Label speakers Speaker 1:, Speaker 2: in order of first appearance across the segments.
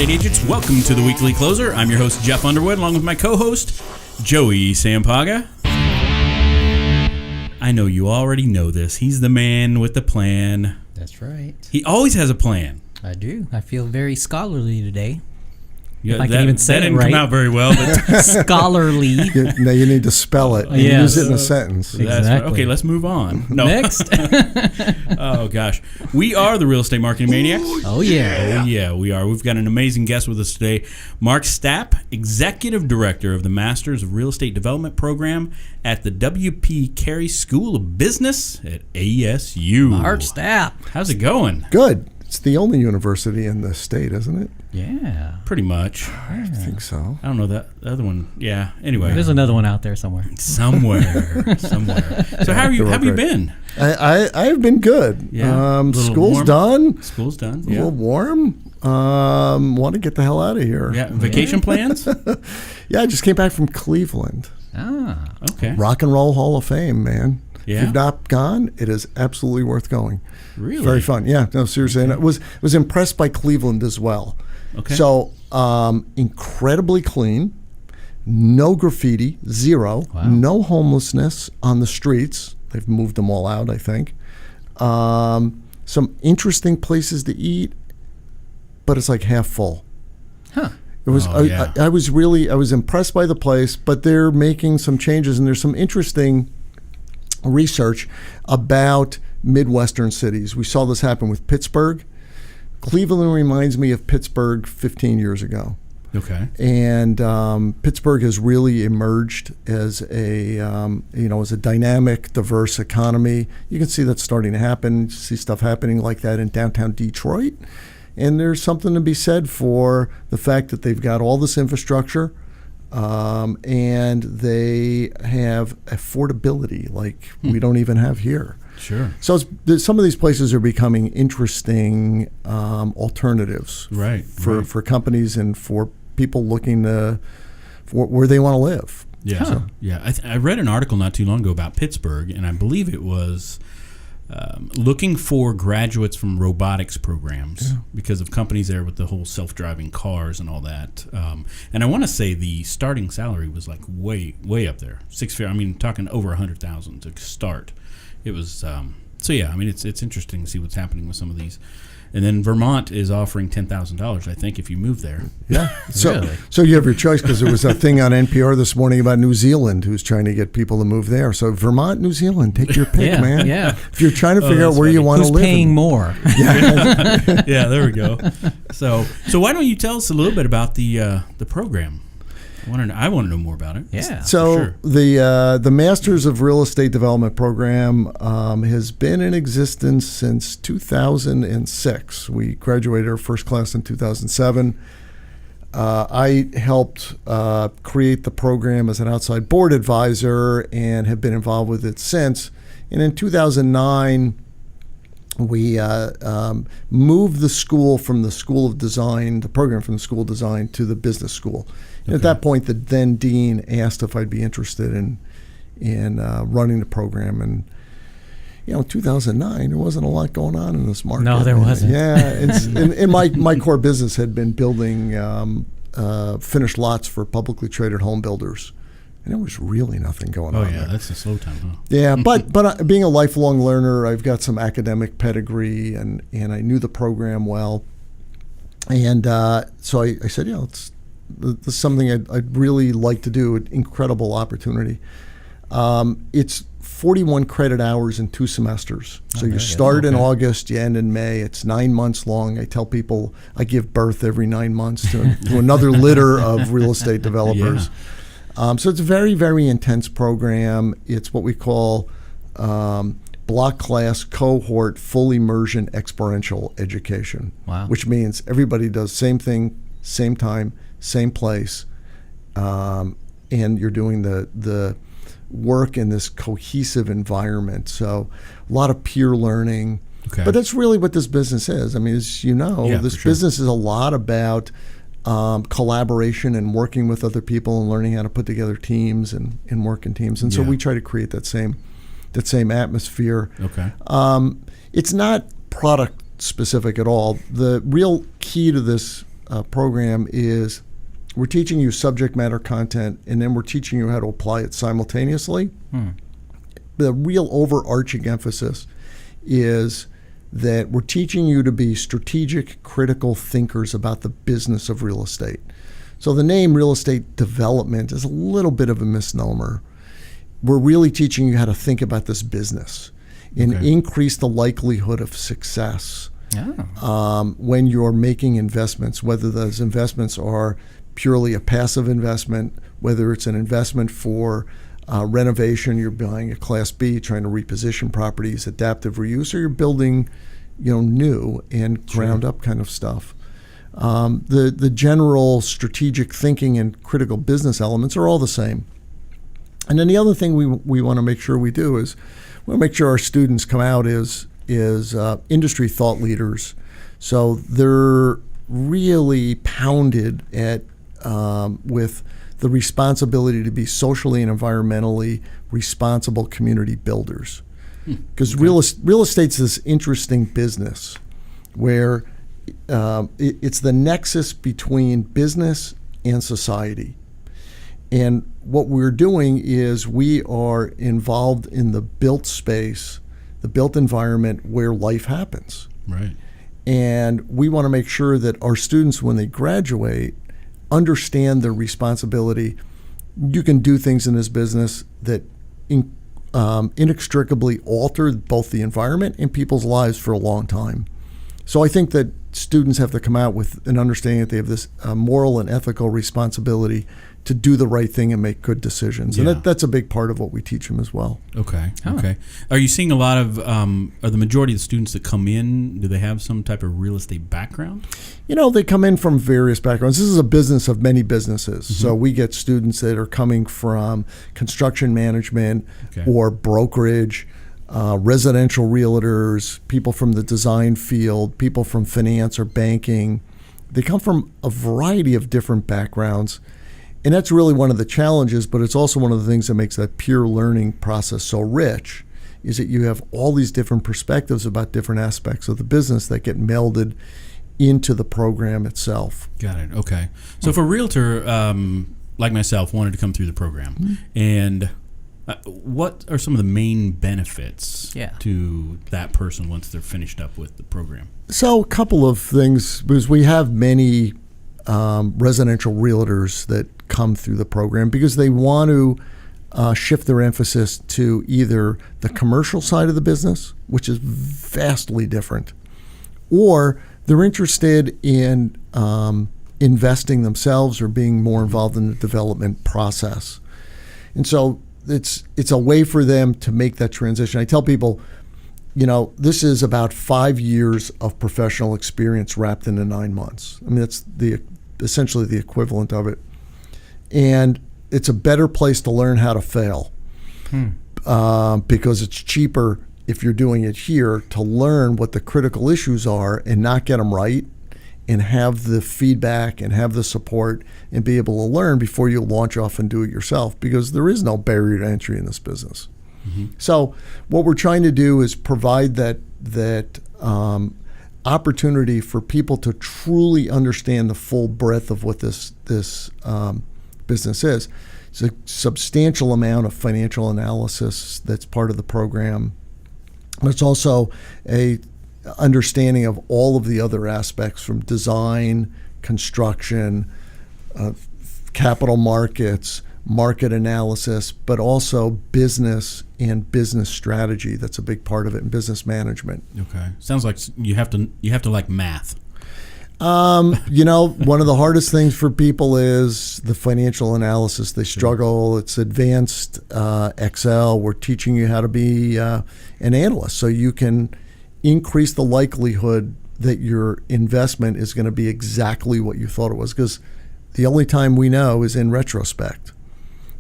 Speaker 1: estate agents. Welcome to the Weekly Closer. I'm your host, Jeff Underwood, along with my co-host, Joey Sampaga. I know you already know this. He's the man with the plan.
Speaker 2: That's right.
Speaker 1: He always has a plan.
Speaker 2: I do. I feel very scholarly today.
Speaker 1: Yeah,
Speaker 2: if I can even say
Speaker 1: that
Speaker 2: it
Speaker 1: didn't
Speaker 2: right.
Speaker 1: come out very well. But
Speaker 2: scholarly.
Speaker 3: Now you need to spell it.
Speaker 2: Yes.
Speaker 3: Use it in a sentence.
Speaker 1: That's
Speaker 2: Exactly.
Speaker 1: right. Okay, let's move on. No.
Speaker 2: Next.
Speaker 1: Oh, gosh. We are the Real Estate Marketing Maniacs.
Speaker 2: Oh, yeah.
Speaker 1: Oh, yeah, we are. We've got an amazing guest with us today. Mark Stapp, Executive Director of the Masters of Real Estate Development Program at the W.P. Carey School of Business at ASU.
Speaker 2: Mark Stapp.
Speaker 1: How's it going?
Speaker 3: Good. It's the only university in the state, isn't it?
Speaker 2: Yeah.
Speaker 1: Pretty much.
Speaker 3: I think so.
Speaker 1: I don't know that the other one. Yeah. Anyway.
Speaker 2: There's another one out there somewhere.
Speaker 1: Somewhere. So how have you been?
Speaker 3: I've been good.
Speaker 1: Yeah.
Speaker 3: School's
Speaker 1: warm.
Speaker 3: done.
Speaker 1: School's done.
Speaker 3: A little warm. Want to get the hell out of here.
Speaker 1: Yeah. Vacation plans?
Speaker 3: Yeah, I just came back from Cleveland.
Speaker 2: Ah.
Speaker 1: Okay.
Speaker 3: Rock and Roll Hall of Fame, man.
Speaker 1: Yeah.
Speaker 3: If you've not gone, it is absolutely worth going.
Speaker 1: Really?
Speaker 3: Very fun. Yeah, no, seriously.
Speaker 1: Okay.
Speaker 3: And I was impressed by Cleveland as well.
Speaker 1: Okay.
Speaker 3: So incredibly clean, no graffiti, zero,
Speaker 2: Wow.
Speaker 3: no homelessness on the streets. They've moved them all out, I think. Some interesting places to eat, but it's like half full.
Speaker 2: Huh.
Speaker 3: It was.
Speaker 1: Oh, yeah.
Speaker 3: I was impressed by the place, but they're making some changes, and there's some interesting research about Midwestern cities. We saw this happen with Pittsburgh. Cleveland reminds me of Pittsburgh 15 years ago.
Speaker 1: Okay.
Speaker 3: And Pittsburgh has really emerged as as a dynamic, diverse economy. You can see that's starting to happen. You see stuff happening like that in downtown Detroit. And there's something to be said for the fact that they've got all this infrastructure, and they have affordability like we don't even have here.
Speaker 1: Sure.
Speaker 3: So some of these places are becoming interesting alternatives,
Speaker 1: Right.
Speaker 3: for companies and for people looking for where they want to live.
Speaker 1: Yeah.
Speaker 2: Huh.
Speaker 1: Yeah. I read an article not too long ago about Pittsburgh, and I believe it was looking for graduates from robotics programs because of companies there with the whole self-driving cars and all that. And I want to say the starting salary was like way up there, six figure. I mean, talking over 100,000 to start. It was so yeah. I mean, it's interesting to see what's happening with some of these. And then Vermont is offering $10,000, I think, if you move there.
Speaker 3: Yeah. So,
Speaker 2: Really?
Speaker 3: so you have your choice because there was a thing on NPR this morning about New Zealand who's trying to get people to move there. So Vermont, New Zealand, take your pick,
Speaker 2: Yeah,
Speaker 3: man.
Speaker 2: yeah.
Speaker 3: If you're trying to figure out
Speaker 1: that's
Speaker 3: where you
Speaker 1: funny.
Speaker 3: want to
Speaker 2: Who's
Speaker 3: live.
Speaker 2: paying more?
Speaker 1: Yeah, there we go. So why don't you tell us a little bit about the program? I want to know more about it.
Speaker 2: Yeah.
Speaker 3: So
Speaker 1: sure.
Speaker 3: the Masters of Real Estate Development Program has been in existence since 2006. We graduated our first class in 2007. I helped create the program as an outside board advisor and have been involved with it since. And in 2009, we moved the school from the School of Design, the program from the School of Design, to the business school. And at that point, the then dean asked if I'd be interested in running the program. And in 2009, there wasn't a lot going on in this market.
Speaker 2: No, there wasn't.
Speaker 3: Yeah, and my core business had been building finished lots for publicly traded home builders. And there was really nothing going on there.
Speaker 1: That's a slow time, huh?
Speaker 3: Yeah, but being a lifelong learner, I've got some academic pedigree, and I knew the program well. And so I said, this is something I'd really like to do, an incredible opportunity. It's 41 credit hours in 2 semesters. So you start in August, you end in May. It's 9 months long. I tell people I give birth every 9 months to another litter of real estate developers.
Speaker 1: Yeah.
Speaker 3: So it's a very, very intense program. It's what we call block class cohort full immersion experiential education.
Speaker 2: Wow.
Speaker 3: Which means everybody does same thing, same time, same place, and you're doing the work in this cohesive environment. So a lot of peer learning.
Speaker 1: Okay.
Speaker 3: But that's really what this business is. I mean, as you know, this
Speaker 1: for sure.
Speaker 3: business is a lot about collaboration and working with other people and learning how to put together teams and work in teams. And so we try to create that same atmosphere.
Speaker 1: Okay.
Speaker 3: It's not product specific at all. The real key to this program is we're teaching you subject matter content, and then we're teaching you how to apply it simultaneously. The real overarching emphasis is that we're teaching you to be strategic, critical thinkers about the business of real estate. So the name real estate development is a little bit of a misnomer. We're really teaching you how to think about this business and increase the likelihood of success when you're making investments, whether those investments are purely a passive investment, whether it's an investment for renovation, you're buying a Class B, trying to reposition properties, adaptive reuse, or you're building, new and ground up kind of stuff. The general strategic thinking and critical business elements are all the same. And then the other thing we want to make sure we do is we want to make sure our students come out as industry thought leaders. So they're really pounded at with the responsibility to be socially and environmentally responsible community builders. Because real estate's this interesting business where it's the nexus between business and society. And what we're doing is we are involved in the built space, the built environment where life happens.
Speaker 1: Right.
Speaker 3: And we want to make sure that our students, when they graduate, understand their responsibility. You can do things in this business that inextricably alter both the environment and people's lives for a long time. So I think that students have to come out with an understanding that they have this moral and ethical responsibility to do the right thing and make good decisions.
Speaker 1: Yeah.
Speaker 3: And that's a big part of what we teach them as well.
Speaker 1: Okay. Are you seeing a lot of, are the majority of the students that come in, do they have some type of real estate background?
Speaker 3: They come in from various backgrounds. This is a business of many businesses. Mm-hmm. So we get students that are coming from construction management or brokerage, residential realtors, people from the design field, people from finance or banking. They come from a variety of different backgrounds. And that's really one of the challenges, but it's also one of the things that makes that peer learning process so rich, is that you have all these different perspectives about different aspects of the business that get melded into the program itself.
Speaker 1: Got it. Okay. So if a realtor like myself wanted to come through the program, and what are some of the main benefits to that person once they're finished up with the program?
Speaker 3: So a couple of things, because we have many residential realtors that come through the program because they want to shift their emphasis to either the commercial side of the business, which is vastly different, or they're interested in investing themselves or being more involved in the development process. And so it's a way for them to make that transition. I tell people, this is about 5 years of professional experience wrapped into 9 months. I mean, that's essentially the equivalent of it. And it's a better place to learn how to fail because it's cheaper if you're doing it here to learn what the critical issues are and not get them right and have the feedback and have the support and be able to learn before you launch off and do it yourself, because there is no barrier to entry in this business. Mm-hmm. So what we're trying to do is provide that opportunity for people to truly understand the full breadth of what this business is. It's a substantial amount of financial analysis that's part of the program. But it's also a understanding of all of the other aspects, from design, construction, capital markets, market analysis, but also business and business strategy. That's a big part of it, and business management.
Speaker 1: Okay. Sounds like you have to like math.
Speaker 3: One of the hardest things for people is the financial analysis. They struggle. It's advanced Excel. We're teaching you how to be an analyst so you can increase the likelihood that your investment is going to be exactly what you thought it was, because the only time we know is in retrospect.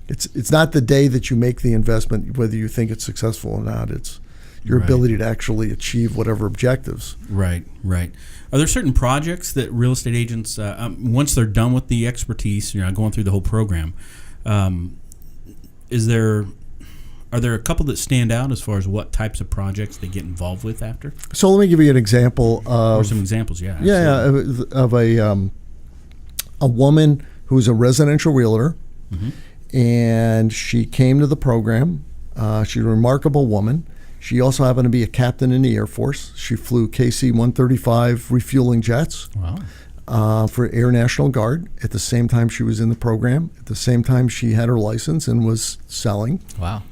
Speaker 3: It's not the day that you make the investment, whether you think it's successful or not. It's your ability to actually achieve whatever objectives. Right.
Speaker 1: Are there certain projects that real estate agents, once they're done with the expertise, going through the whole program, are there a couple that stand out as far as what types of projects they get involved with after?
Speaker 3: So let me give you an example of...
Speaker 1: Or some examples,
Speaker 3: of a woman who's a residential realtor,
Speaker 1: Mm-hmm.
Speaker 3: and she came to the program. She's a remarkable woman. She also happened to be a captain in the Air Force. She flew KC-135 refueling jets for Air National Guard. At the same time she was in the program, at the same time she had her license and was selling.
Speaker 2: Wow.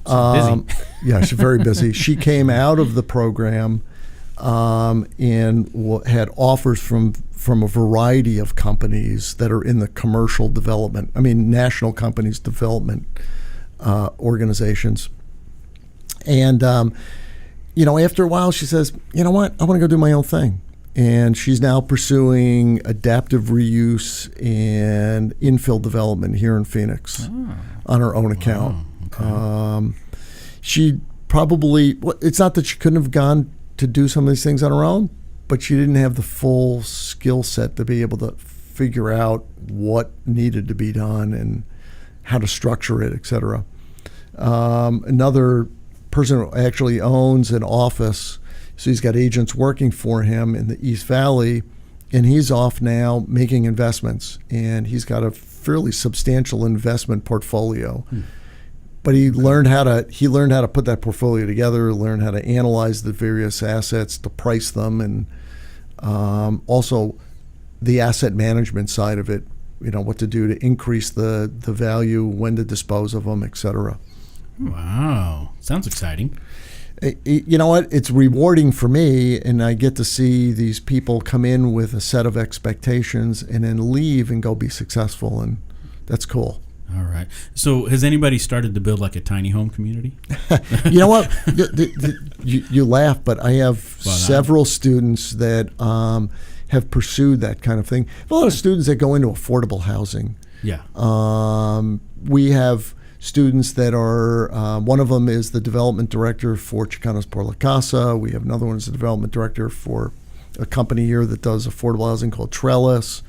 Speaker 1: So busy.
Speaker 3: Yeah, she's very busy. She came out of the program and had offers from a variety of companies that are in the commercial development, national companies development organizations. And, after a while she says, you know what, I want to go do my own thing. And she's now pursuing adaptive reuse and infill development here in Phoenix on her own account.
Speaker 1: Okay.
Speaker 3: She probably, it's not that she couldn't have gone to do some of these things on her own, but she didn't have the full skill set to be able to figure out what needed to be done and how to structure it, et cetera. Another person who actually owns an office, so he's got agents working for him in the East Valley, and he's off now making investments, and he's got a fairly substantial investment portfolio. But he learned how to put that portfolio together, learn how to analyze the various assets, to price them, and also the asset management side of it, what to do to increase the value, when to dispose of them, et cetera.
Speaker 1: Wow. Sounds exciting.
Speaker 3: You know what? It's rewarding for me, and I get to see these people come in with a set of expectations and then leave and go be successful, and that's cool.
Speaker 1: All right. So has anybody started to build like a tiny home community?
Speaker 3: You know what? You laugh, but I have several students that have pursued that kind of thing. A lot of students that go into affordable housing.
Speaker 1: Yeah.
Speaker 3: We have students that are, one of them is the development director for Chicanos por la Casa. We have another one is the development director for a company here that does affordable housing called Trellis.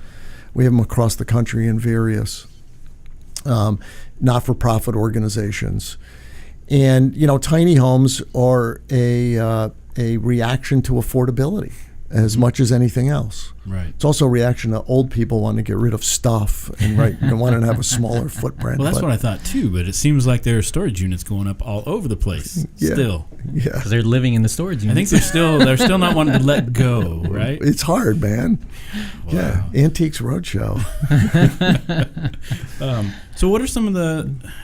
Speaker 3: We have them across the country in various not-for-profit organizations. And, tiny homes are a reaction to affordability as much as anything else.
Speaker 1: Right.
Speaker 3: It's also a reaction to old people wanting to get rid of stuff and wanting to have a smaller footprint.
Speaker 1: Well, that's what I thought too, but it seems like there are storage units going up all over the place still.
Speaker 3: Yeah.
Speaker 2: Because they're living in the storage units.
Speaker 1: I think they're still not wanting to let go, right?
Speaker 3: It's hard, man.
Speaker 1: Wow.
Speaker 3: Yeah. Antiques Roadshow.
Speaker 1: So what are some of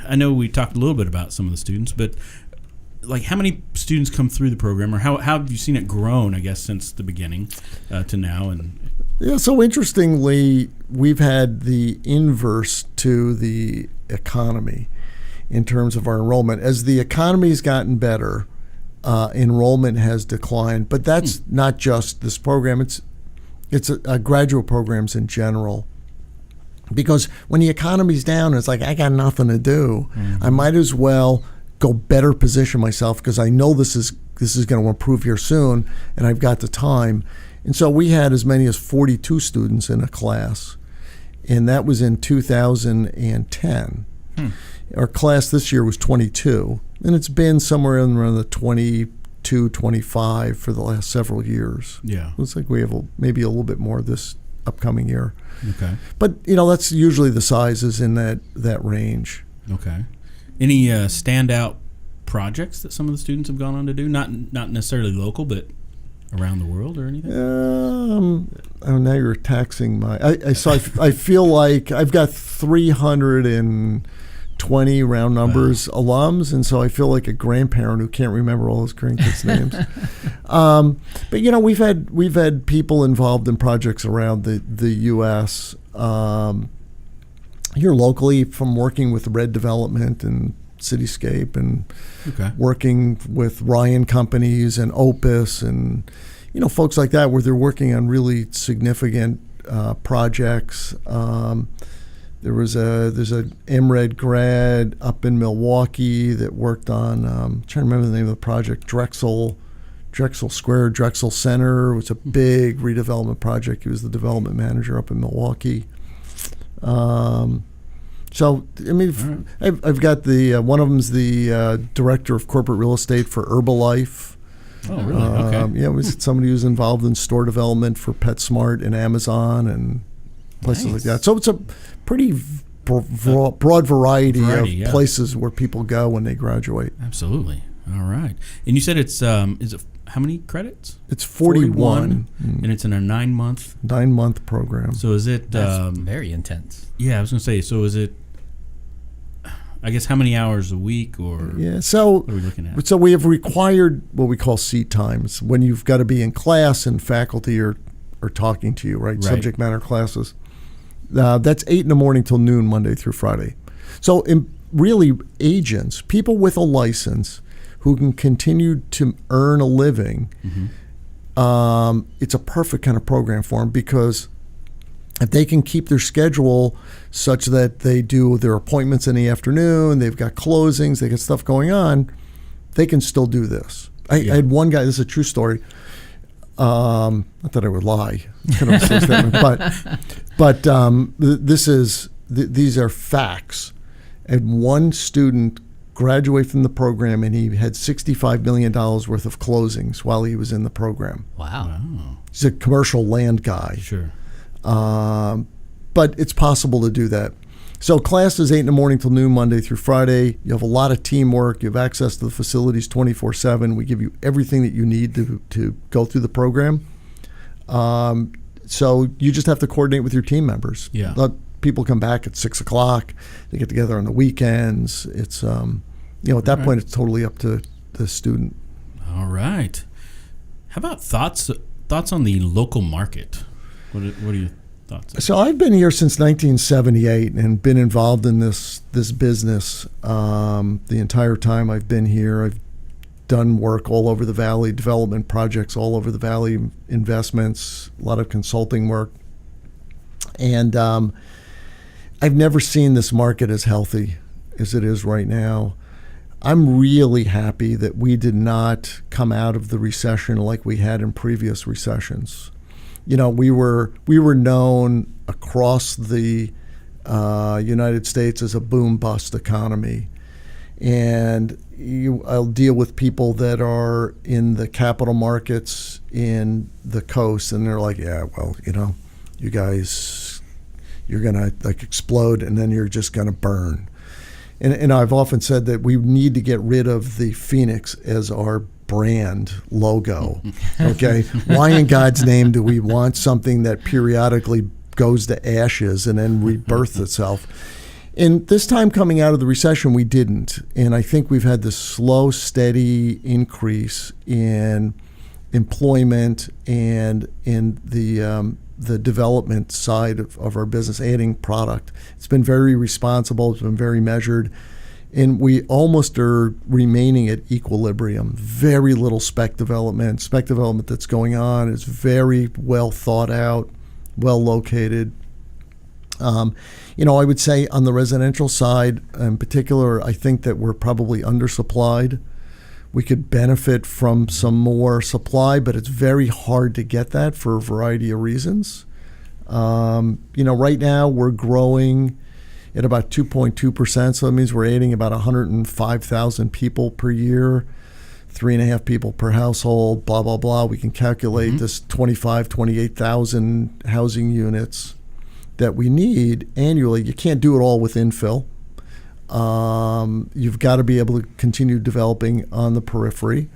Speaker 1: I know we talked a little bit about some of the students, but like how many students come through the program, or how have you seen it grown, I guess, since the beginning to now? And
Speaker 3: yeah, so interestingly, we've had the inverse to the economy in terms of our enrollment. As the economy's gotten better, enrollment has declined, but that's not just this program. It's graduate programs in general. Because when the economy's down, it's like, I got nothing to do. I might as well go better position myself because I know this is going to improve here soon, and I've got the time. And so we had as many as 42 students in a class, and that was in 2010. Our class this year was 22, and it's been somewhere around the 22, 25 for the last several years.
Speaker 1: Yeah.
Speaker 3: Looks like we have maybe a little bit more this upcoming year.
Speaker 1: Okay.
Speaker 3: But, that's usually the sizes in that range.
Speaker 1: Okay. Any standout projects that some of the students have gone on to do? Not necessarily local, but around the world or anything?
Speaker 3: Now you're taxing my... I feel like I've got 320 round numbers alums, and so I feel like a grandparent who can't remember all his grandkids' names. But we've had people involved in projects around the U.S. Here locally, from working with Red Development and Cityscape, and working with Ryan Companies and Opus, and folks like that, where they're working on really significant projects. There's a MRed grad up in Milwaukee that worked on, I'm trying to remember the name of the project, Drexel Square, Drexel Center. It was a big redevelopment project. He was the development manager up in Milwaukee. So, I've got one of them's the director of corporate real estate for Herbalife.
Speaker 1: Oh, really? Okay.
Speaker 3: Yeah, it was somebody who's involved in store development for PetSmart and Amazon, and places
Speaker 1: Nice.
Speaker 3: like that. So it's a pretty broad variety of
Speaker 1: yeah.
Speaker 3: places where people go when they graduate.
Speaker 1: Absolutely. All right. And you said it's is it how many credits?
Speaker 3: It's 41,
Speaker 1: and it's in a 9-month
Speaker 3: 9-month program.
Speaker 1: So is it
Speaker 2: That's very intense.
Speaker 1: Yeah, I was going to say, so is it, I guess, how many hours a week, or
Speaker 3: Yeah, so
Speaker 1: what are we looking at?
Speaker 3: So we have required what we call seat times, when you've got to be in class and faculty are talking to you, right? Subject matter classes. That's 8 in the morning till noon, Monday through Friday. So really, agents, people with a license who can continue to earn a living, it's a perfect kind of program for them, because if they can keep their schedule such that they do their appointments in the afternoon, they've got closings, they got stuff going on, they can still do this. I had one guy, this is a true story, not that I would lie, kind of a silly statement, but these are facts. And one student graduated from the program, and he had $65 million worth of closings while he was in the program.
Speaker 2: Wow.
Speaker 3: He's a commercial land guy.
Speaker 1: Sure.
Speaker 3: But it's possible to do that. So class is 8 in the morning till noon, Monday through Friday. You have a lot of teamwork. You have access to the facilities 24/7. We give you everything that you need to go through the program. So you just have to coordinate with your team members.
Speaker 1: Yeah.
Speaker 3: Let people come back at 6 o'clock. They get together on the weekends. It's at that point, it's totally up to the student.
Speaker 1: All right. How about thoughts on the local market? What are your thoughts?
Speaker 3: So I've been here since 1978 and been involved in this business the entire time I've been here. I've done work all over the valley, development projects all over the valley, investments, a lot of consulting work. And I've never seen this market as healthy as it is right now. I'm really happy that we did not come out of the recession like we had in previous recessions. You know, we were known across the United States as a boom-bust economy. And I'll deal with people that are in the capital markets in the coast, and they're like, yeah, well, you guys, you're going to explode, and then you're just going to burn. And I've often said that we need to get rid of the Phoenix as our brand logo. Okay, why in God's name do we want something that periodically goes to ashes and then rebirths itself? And this time coming out of the recession, we didn't. And I think we've had this slow, steady increase in employment and in the development side of our business, adding product. It's been very responsible. It's been very measured. And we almost are remaining at equilibrium. Very little spec development. Spec development that's going on is very well thought out, well located. I would say on the residential side in particular, I think that we're probably undersupplied. We could benefit from some more supply, but it's very hard to get that for a variety of reasons. Right now we're growing at about 2.2%, so that means we're adding about 105,000 people per year, 3.5 people per household, blah, blah, blah. We can calculate this 28,000 housing units that we need annually. You can't do it all with infill. You've got to be able to continue developing on the periphery.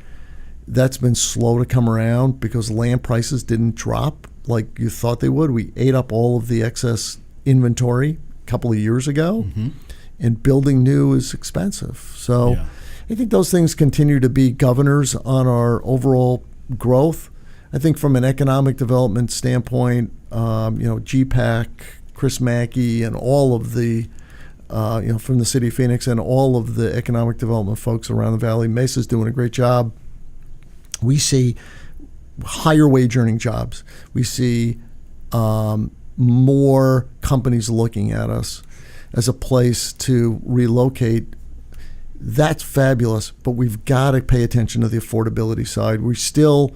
Speaker 3: That's been slow to come around because land prices didn't drop like you thought they would. We ate up all of the excess inventory a couple of years ago, and building new is expensive. So I think those things continue to be governors on our overall growth. I think from an economic development standpoint, GPAC, Chris Mackey, and all of the from the city of Phoenix and all of the economic development folks around the valley. Mesa's doing a great job. We see higher wage earning jobs. We see more companies looking at us as a place to relocate. That's fabulous, but we've got to pay attention to the affordability side. We still,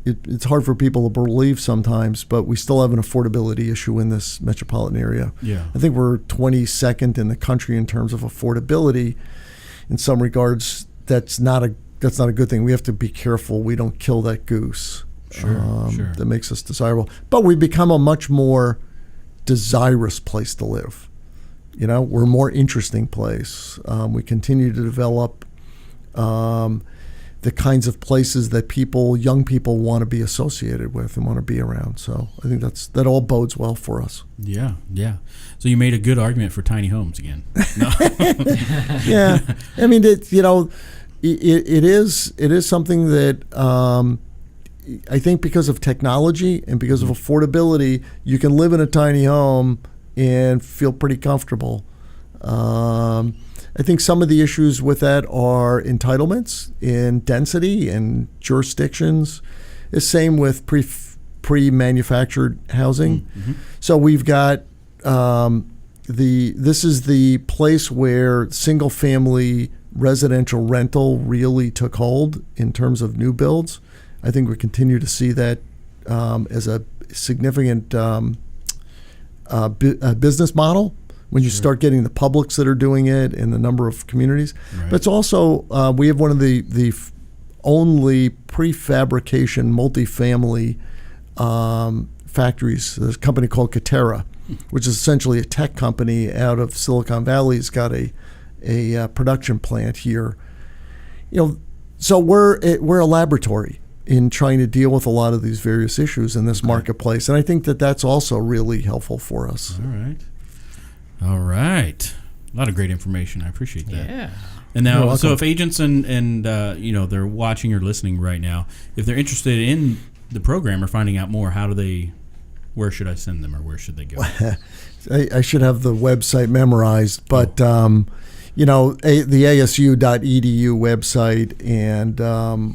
Speaker 3: it's hard for people to believe sometimes, but we still have an affordability issue in this metropolitan area.
Speaker 1: Yeah.
Speaker 3: I think we're 22nd in the country in terms of affordability. In some regards, that's not a good thing. We have to be careful we don't kill that goose.
Speaker 1: Sure.
Speaker 3: That makes us desirable. But we've become a much more desirous place to live. You know, we're a more interesting place. We continue to develop the kinds of places that young people want to be associated with and want to be around. So I think that all bodes well for us.
Speaker 1: Yeah. So you made a good argument for tiny homes again. No.
Speaker 3: Yeah, I mean, it is something that I think because of technology and because of affordability, you can live in a tiny home and feel pretty comfortable. I think some of the issues with that are entitlements in density and jurisdictions. The same with pre-manufactured housing.
Speaker 1: Mm-hmm.
Speaker 3: So we've got this is the place where single-family residential rental really took hold in terms of new builds. I think we continue to see that as a significant business model when you start getting the publics that are doing it and the number of communities.
Speaker 1: Right.
Speaker 3: But it's also, we have one of the only prefabrication multifamily factories. There's a company called Katerra, which is essentially a tech company out of Silicon Valley. It's got a production plant here. You know, so we're a laboratory in trying to deal with a lot of these various issues in this marketplace. And I think that's also really helpful for us.
Speaker 1: All right. A lot of great information. I appreciate that.
Speaker 2: Yeah.
Speaker 1: And now, so if agents and they're watching or listening right now, if they're interested in the program or finding out more, where should I send them or where should they go?
Speaker 3: I should have the website memorized, but the ASU.edu website, and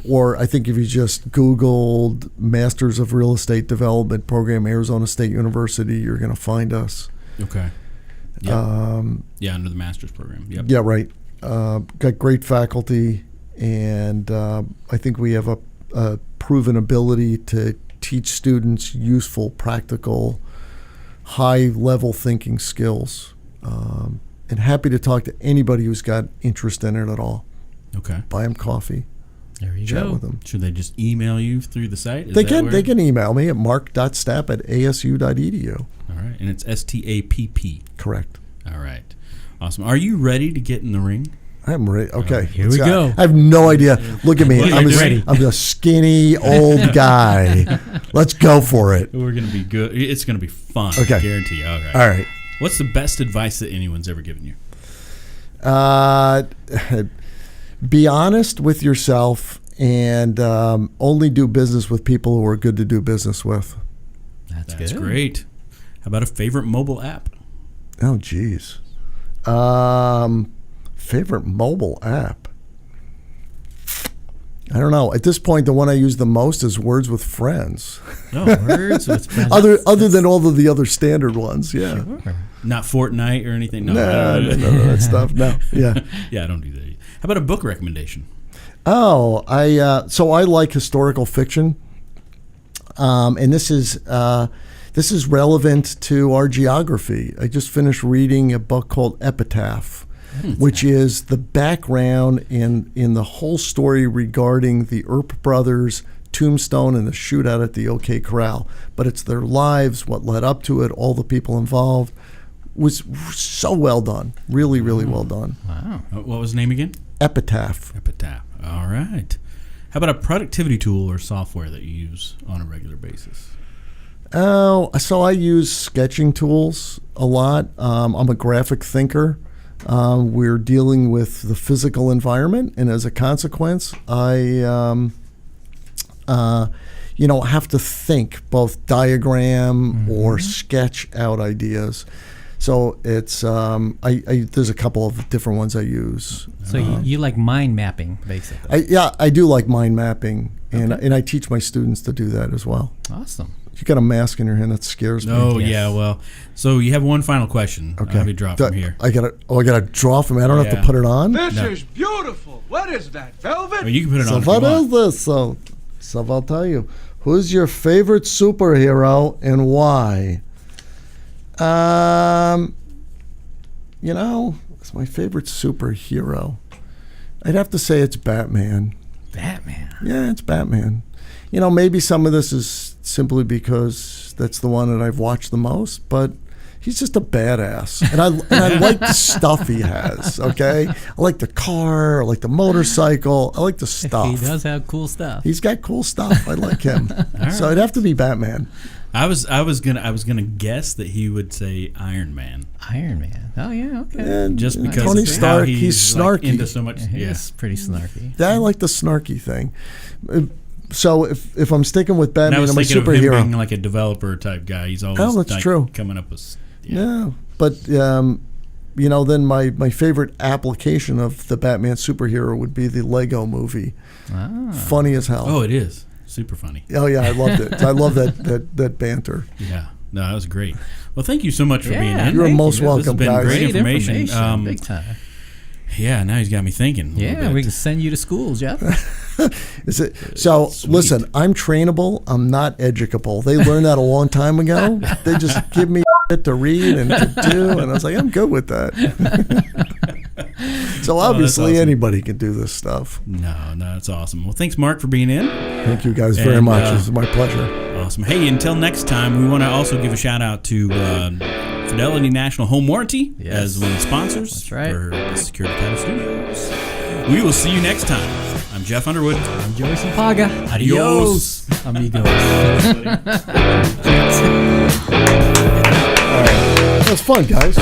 Speaker 3: or I think if you just Googled Masters of Real Estate Development Program, Arizona State University, you're going to find us.
Speaker 1: Okay. Yep. Under the master's program. Yep.
Speaker 3: Yeah, right. Got great faculty, and I think we have a proven ability to teach students useful, practical, high-level thinking skills. And happy to talk to anybody who's got interest in it at all.
Speaker 1: Okay.
Speaker 3: Buy them coffee.
Speaker 2: There you
Speaker 3: chat
Speaker 2: go.
Speaker 3: with them.
Speaker 1: Should they just email you through the site?
Speaker 3: They can email me at mark.stapp@asu.edu.
Speaker 1: All right. And it's STAPP.
Speaker 3: Correct.
Speaker 1: All right. Awesome. Are you ready to get in the ring?
Speaker 3: I'm ready. Okay.
Speaker 2: Here we go.
Speaker 3: I have no idea. Look at me.
Speaker 1: Well,
Speaker 3: I'm
Speaker 1: ready.
Speaker 3: a skinny old guy. Let's go for it.
Speaker 1: We're going to be good. It's going to be fun.
Speaker 3: Okay.
Speaker 1: I guarantee you. All right.
Speaker 3: All right.
Speaker 1: What's the best advice that anyone's ever given you?
Speaker 3: Be honest with yourself and only do business with people who are good to do business with.
Speaker 2: That's
Speaker 1: That's
Speaker 2: good.
Speaker 1: great. How about a favorite mobile app?
Speaker 3: Oh, geez. Favorite mobile app? I don't know. At this point, the one I use the most is Words with Friends.
Speaker 1: No, Words with Friends.
Speaker 3: Other than all of the other standard ones, yeah.
Speaker 2: Sure.
Speaker 1: Not Fortnite or anything? No.
Speaker 3: No, that stuff. No, yeah.
Speaker 1: Yeah, I don't do that. How about a book recommendation?
Speaker 3: Oh, so I like historical fiction, and this is relevant to our geography. I just finished reading a book called Epitaph, which is the background in the whole story regarding the Earp brothers' tombstone and the shootout at the OK Corral. But it's their lives, what led up to it, all the people involved. Was so well done. Really, really well done.
Speaker 2: Wow.
Speaker 1: What was the name again?
Speaker 3: Epitaph.
Speaker 1: Epitaph. All right. How about a productivity tool or software that you use on a regular basis?
Speaker 3: Oh, so I use sketching tools a lot. I'm a graphic thinker. We're dealing with the physical environment, and as a consequence, I have to think, both diagram or sketch out ideas. So it's there's a couple of different ones I use.
Speaker 2: So you like mind mapping, basically.
Speaker 3: I do like mind mapping, and I teach my students to do that as well.
Speaker 2: Awesome.
Speaker 3: You got a mask in your hand that scares me.
Speaker 1: Oh,
Speaker 2: Yes.
Speaker 1: yeah. Well, so you have one final question.
Speaker 3: Okay.
Speaker 1: Let me draw from here.
Speaker 3: I gotta draw from it. I don't have
Speaker 1: Yeah.
Speaker 3: to put it on.
Speaker 4: This
Speaker 1: No.
Speaker 4: is beautiful. What is that, velvet?
Speaker 1: Well, you can put it
Speaker 3: So
Speaker 1: on if
Speaker 3: what
Speaker 1: you
Speaker 3: is
Speaker 1: want.
Speaker 3: this? So I'll tell you. Who's your favorite superhero and why? It's my favorite superhero. I'd have to say it's Batman.
Speaker 2: Batman.
Speaker 3: Yeah, it's Batman. Maybe some of this is simply because that's the one that I've watched the most, but He's just a badass, and I like the stuff he has. Okay, I like the car, I like the motorcycle, I like the stuff.
Speaker 2: He does have cool stuff.
Speaker 3: He's got cool stuff. I like him. So it'd have to be Batman.
Speaker 1: I was gonna guess that he would say Iron Man.
Speaker 2: Iron Man. Oh yeah, okay.
Speaker 3: And
Speaker 1: Just because
Speaker 3: Tony
Speaker 1: of
Speaker 3: Stark,
Speaker 1: how
Speaker 3: he's snarky.
Speaker 1: like, into so much.
Speaker 2: He's pretty snarky.
Speaker 3: I like the snarky thing. So if I'm sticking with
Speaker 1: And I
Speaker 3: Batman,
Speaker 1: was
Speaker 3: I'm a
Speaker 1: thinking of him
Speaker 3: superhero.
Speaker 1: being like a developer type guy. He's always
Speaker 3: that's
Speaker 1: like,
Speaker 3: true.
Speaker 1: coming up with.
Speaker 3: Yeah, but then my favorite application of the Batman superhero would be the Lego movie.
Speaker 2: Ah.
Speaker 3: Funny as hell.
Speaker 1: Oh, it is super funny.
Speaker 3: Oh yeah, I loved it. I love that banter.
Speaker 1: Yeah, no, that was great. Well, thank you so much for being in.
Speaker 3: You're most
Speaker 1: This
Speaker 3: welcome,
Speaker 1: has been
Speaker 3: guys.
Speaker 1: great information.
Speaker 2: Big time.
Speaker 1: Yeah, now he's got me thinking. A little
Speaker 2: Yeah,
Speaker 1: bit.
Speaker 2: we can send you to school, Jeff.
Speaker 3: Is it? So
Speaker 1: Sweet.
Speaker 3: listen, I'm trainable. I'm not educable. They learned that a long time ago. They just give me shit to read and to do, and I was like, I'm good with that. So obviously
Speaker 1: awesome.
Speaker 3: anybody can do this stuff.
Speaker 1: No, that's awesome. Well, thanks, Mark, for being in.
Speaker 3: Thank you guys very
Speaker 1: And,
Speaker 3: much. This is my pleasure.
Speaker 1: Awesome. Hey, until next time, we want to also give a shout out to Fidelity National Home Warranty
Speaker 2: Yes.
Speaker 1: as one of the sponsors
Speaker 2: That's right.
Speaker 1: for the Security Title Studios. We will see you next time. I'm Jeff Underwood.
Speaker 2: I'm Joey Sampaga.
Speaker 1: Adios.
Speaker 2: Amigos.
Speaker 3: All right. That was fun, guys.